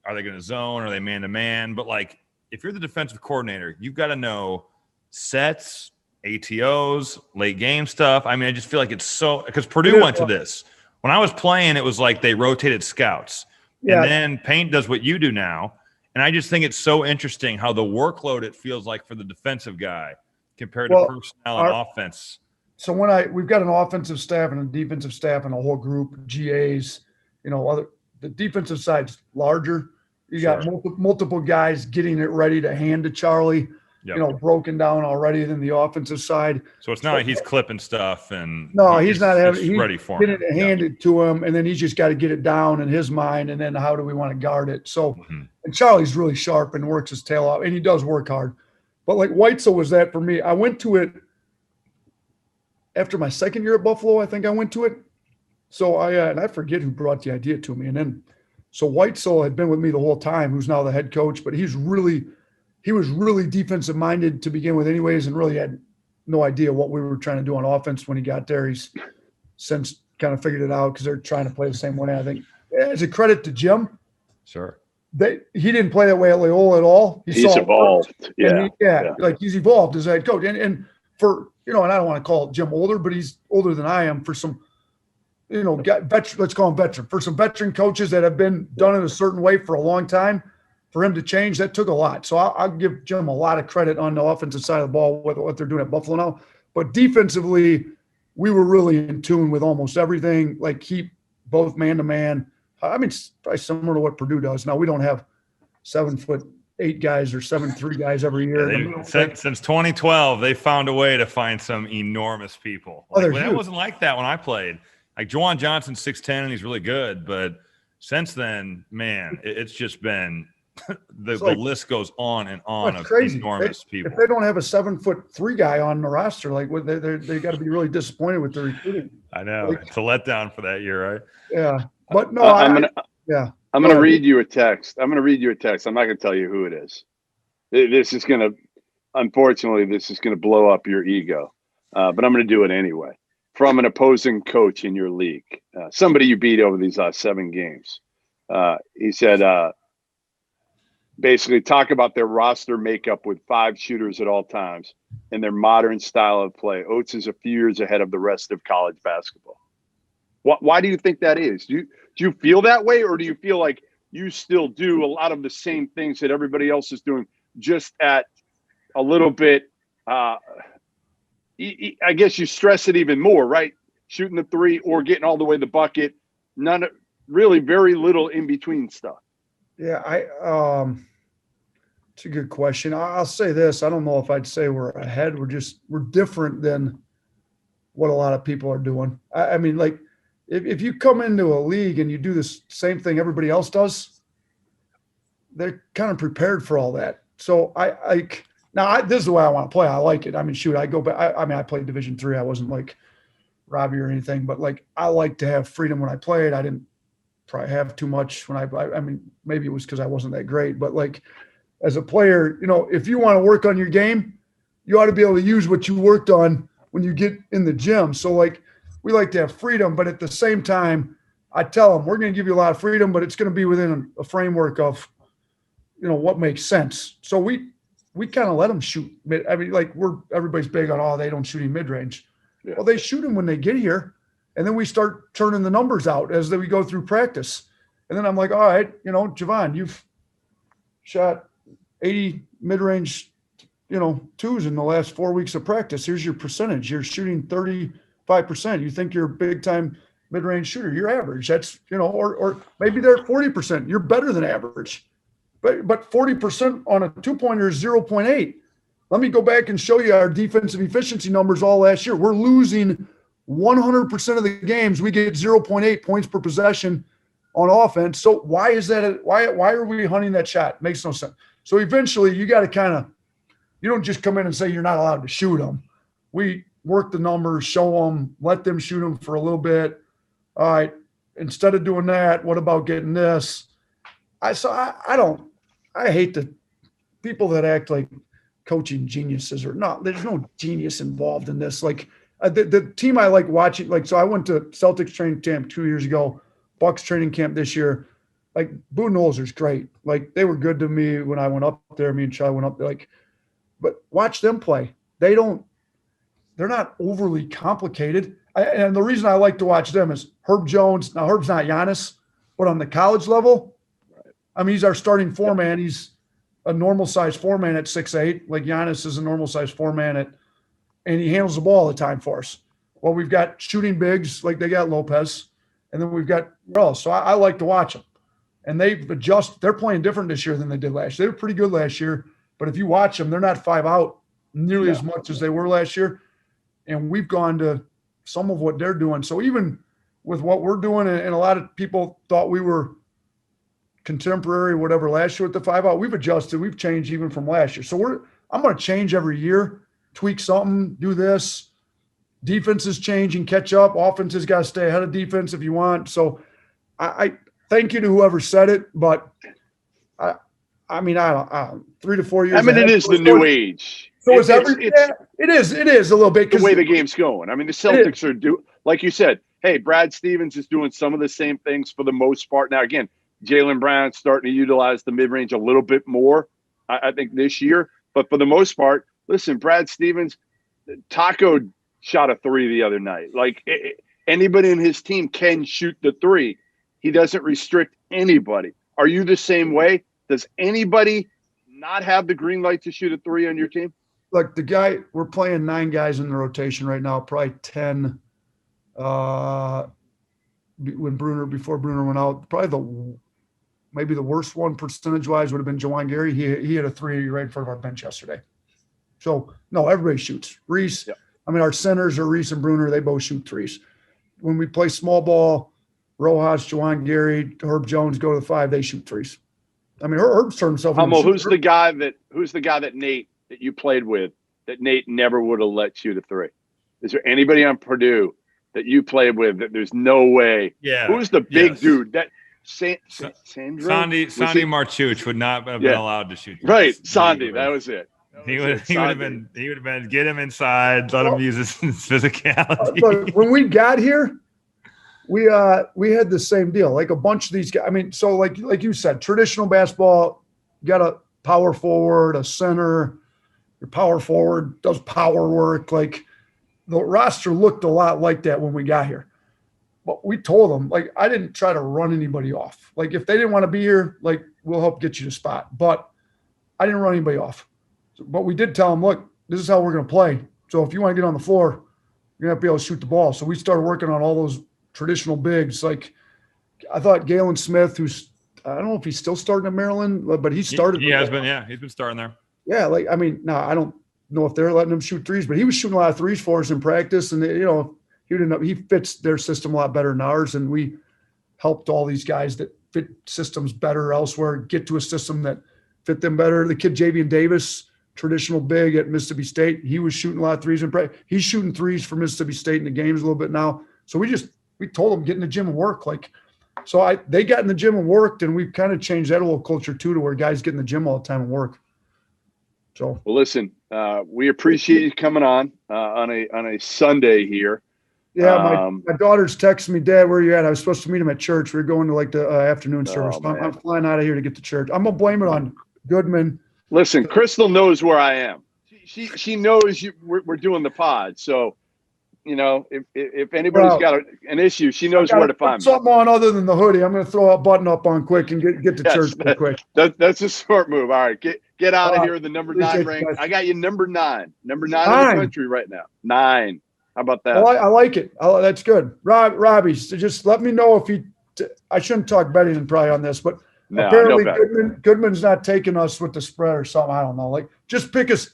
Are they going to zone? Are they man-to-man? But like, if you're the defensive coordinator, you've got to know sets, ATOs, late game stuff. I mean, I just feel like because Purdue went to this. When I was playing, it was like they rotated scouts. Yeah. And then Paint does what you do now. And I just think it's so interesting how the workload it feels like for the defensive guy compared to personnel and offense. So we've got an offensive staff and a defensive staff and a whole group, GAs, the defensive side's larger. You got multiple guys getting it ready to hand to Charlie. Yep. Broken down already than the offensive side. So it's not like he's clipping stuff and he's ready for him. Getting it handed to him, and then he's just got to get it down in his mind, and then how do we want to guard it? So, and Charlie's really sharp and works his tail off, and he does work hard. But like Weitzel was that for me. I went to it after my second year at Buffalo. I think I went to it. So I forget who brought the idea to me, and then so Weitzel had been with me the whole time, who's now the head coach, but he was really defensive minded to begin with anyways, and really had no idea what we were trying to do on offense when he got there. He's since kind of figured it out because they're trying to play the same way. I think as a credit to Jim. Sure. He didn't play that way at Loyola at all. He's evolved. Like he's evolved as a head coach. And for, and I don't want to call Jim older, but he's older than I am for some, let's call him veteran. For some veteran coaches that have been done in a certain way for a long time, for him to change, that took a lot. So I'll give Jim a lot of credit on the offensive side of the ball with what they're doing at Buffalo now. But defensively, we were really in tune with almost everything, like keep both man-to-man. I mean, it's probably similar to what Purdue does. Now, we don't have 7'8" guys or 7'3" guys every year. Since 2012, they found a way to find some enormous people. That wasn't like that when I played. Like Juwan Johnson's 6'10", and he's really good. But since then, man, it's just been – the list goes on and on of crazy. Enormous people. If they don't have a 7'3" guy on the roster, like they got to be really disappointed with the recruiting. I know it's a letdown for that year, right? Yeah, but no, I'm gonna read you a text. I'm not gonna tell you who it is. This is gonna blow up your ego, but I'm gonna do it anyway. From an opposing coach in your league, somebody you beat over these last 7 games. He said. Basically talk about their roster makeup with 5 shooters at all times and their modern style of play. Oats is a few years ahead of the rest of college basketball. Why do you think that is? Do you feel that way, or do you feel like you still do a lot of the same things that everybody else is doing, just at a little bit I guess you stress it even more, right? Shooting the 3 or getting all the way to the bucket. Very little in between stuff. Yeah, it's a good question. I'll say this. I don't know if I'd say we're ahead. We're different than what a lot of people are doing. I mean, like if you come into a league and you do the same thing everybody else does, they're kind of prepared for all that. So this is the way I want to play. I like it. I mean, shoot, I go back. I played Division III. I wasn't like Robbie or anything, but like I like to have freedom when I played. I didn't probably have too much when I mean, maybe it was because I wasn't that great, but like as a player, if you want to work on your game, you ought to be able to use what you worked on when you get in the gym. So like we like to have freedom, but at the same time, I tell them we're going to give you a lot of freedom, but it's going to be within a framework of, what makes sense. So we kind of let them shoot. I mean, like everybody's big on, they don't shoot in mid-range. Yeah. Well, they shoot them when they get here. And then we start turning the numbers out as we go through practice. And then I'm like, all right, Javon, you've shot 80 mid-range, twos in the last 4 weeks of practice. Here's your percentage. You're shooting 35%. You think you're a big-time mid-range shooter. You're average. That's, or maybe they're 40%. You're better than average. But 40% on a two-pointer is 0.8. Let me go back and show you our defensive efficiency numbers all last year. We're losing 100% of the games. We get 0.8 points per possession on offense. So why is that? Why are we hunting that shot? Makes no sense. So eventually you got to you don't just come in and say you're not allowed to shoot them. We work the numbers, show them, let them shoot them for a little bit. All right. Instead of doing that, what about getting this? I hate the people that act like coaching geniuses or not. There's no genius involved in this. Like the team I like watching, so I went to Celtics training camp 2 years ago, Bucks training camp this year. Like Budenholzer's great. Like they were good to me when I went up there. Me and Chai went up there. But watch them play. They're not overly complicated. And the reason I like to watch them is Herb Jones. Now Herb's not Giannis, but on the college level, I mean, he's our starting four-man. He's a normal-sized four-man at 6'8". Like Giannis is a normal-sized four-man and he handles the ball all the time for us. Well, we've got shooting bigs, like they got Lopez, and then we've got Rel. So I like to watch them. And they're playing different this year than they did last year. They were pretty good last year, but if you watch them, they're not 5 out nearly as much as they were last year. And we've gone to some of what they're doing. So even with what we're doing, and a lot of people thought we were contemporary, whatever, last year with the 5 out, we've adjusted, we've changed even from last year. So I'm going to change every year, tweak something, do this. Defense is changing, catch up. Offense has got to stay ahead of defense if you want. So I thank you to whoever said it, but I mean, I don't 3 to 4 years. I mean, it is the new age. So it is a little bit. The way the game's going. I mean, the Celtics are like you said, hey, Brad Stevens is doing some of the same things for the most part. Now, again, Jaylen Brown's starting to utilize the mid-range a little bit more, I think, this year. But for the most part, listen, Brad Stevens, Taco shot a 3 the other night. Like, anybody in his team can shoot the 3. He doesn't restrict anybody. Are you the same way? Does anybody not have the green light to shoot a 3 on your team? Look, we're playing 9 guys in the rotation right now, probably 10 before Bruner went out. Probably maybe the worst one percentage-wise would have been Juwan Gary. He had a 3 right in front of our bench yesterday. So, no, everybody shoots. Reese, I mean, our centers are Reese and Bruner. They both shoot 3s. When we play small ball, Rojas, Juwan Gary, Herb Jones go to the 5, they shoot 3s. I mean, Herb's turned himself into who's the guy that Nate that you played with that Nate never would have let shoot a 3? Is there anybody on Purdue that you played with that there's no way? Yeah. Who's the big dude that Sandro? Sandy Marchuch would not have been allowed to shoot. Right, Sandy, that was it. He would have been get him inside, let him use his physicality. Look, when we got here, we had the same deal. Like a bunch of these guys. I mean, so like you said, traditional basketball, you got a power forward, a center. Your power forward does power work. Like the roster looked a lot like that when we got here. But we told them, like, I didn't try to run anybody off. Like, if they didn't want to be here, like, we'll help get you the spot. But I didn't run anybody off. But we did tell them, look, this is how we're going to play. So if you want to get on the floor, you're going to have to be able to shoot the ball. So we started working on all those traditional bigs. Like, I thought Galen Smith, I don't know if he's still starting at Maryland, but he started. He has been, yeah. He's been starting there. Yeah, like, I mean, no, I don't know if they're letting him shoot 3s, but he was shooting a lot of 3s for us in practice. And, he fits their system a lot better than ours. And we helped all these guys that fit systems better elsewhere get to a system that fit them better. The kid Javian Davis, traditional big at Mississippi State, he was shooting a lot of 3s in practice. He's shooting 3s for Mississippi State in the games a little bit now. So we told them, get in the gym and work. Like, so they got in the gym and worked, and we've kind of changed that a little culture too, to where guys get in the gym all the time and work. So, well, listen, we appreciate you coming on a Sunday here. Yeah, my daughter's texting me, Dad, where are you at? I was supposed to meet him at church. We were going to like the afternoon service. I'm flying out of here to get to church. I'm gonna blame it on Goodman. Listen, Crystal knows where I am. She knows we're doing the pod. So, if anybody's got an issue, she knows where to find me. Something on other than the hoodie. I'm going to throw a button up on quick and get to church real quick. That's a smart move. All right, get out of here. The number 9 rank. I got you number 9 in the country right now. 9. How about that? I like it. That's good. Robbie, so just let me know if I shouldn't talk betting and probably on this, but apparently Goodman's not taking us with the spread or something. I don't know. Like, just pick us.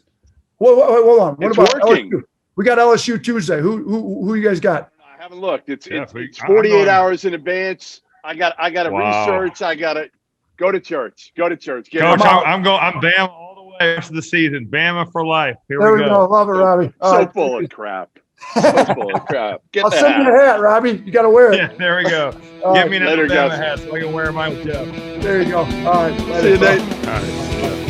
Hold on. What about LSU? We got LSU Tuesday. Who you guys got? I haven't looked. It's 48 hours in advance. I got to research. I got to go to church. Coach, I'm Bama all the way rest of the season. Bama for life. Here we go. Love it, Robbie. Full of crap. Full of crap. I'll send you a hat, Robbie. You got to wear it. Yeah, there we go. Get me an Alabama hat so I can wear mine with Jeff. There you go. All right. See you, Nate. All right.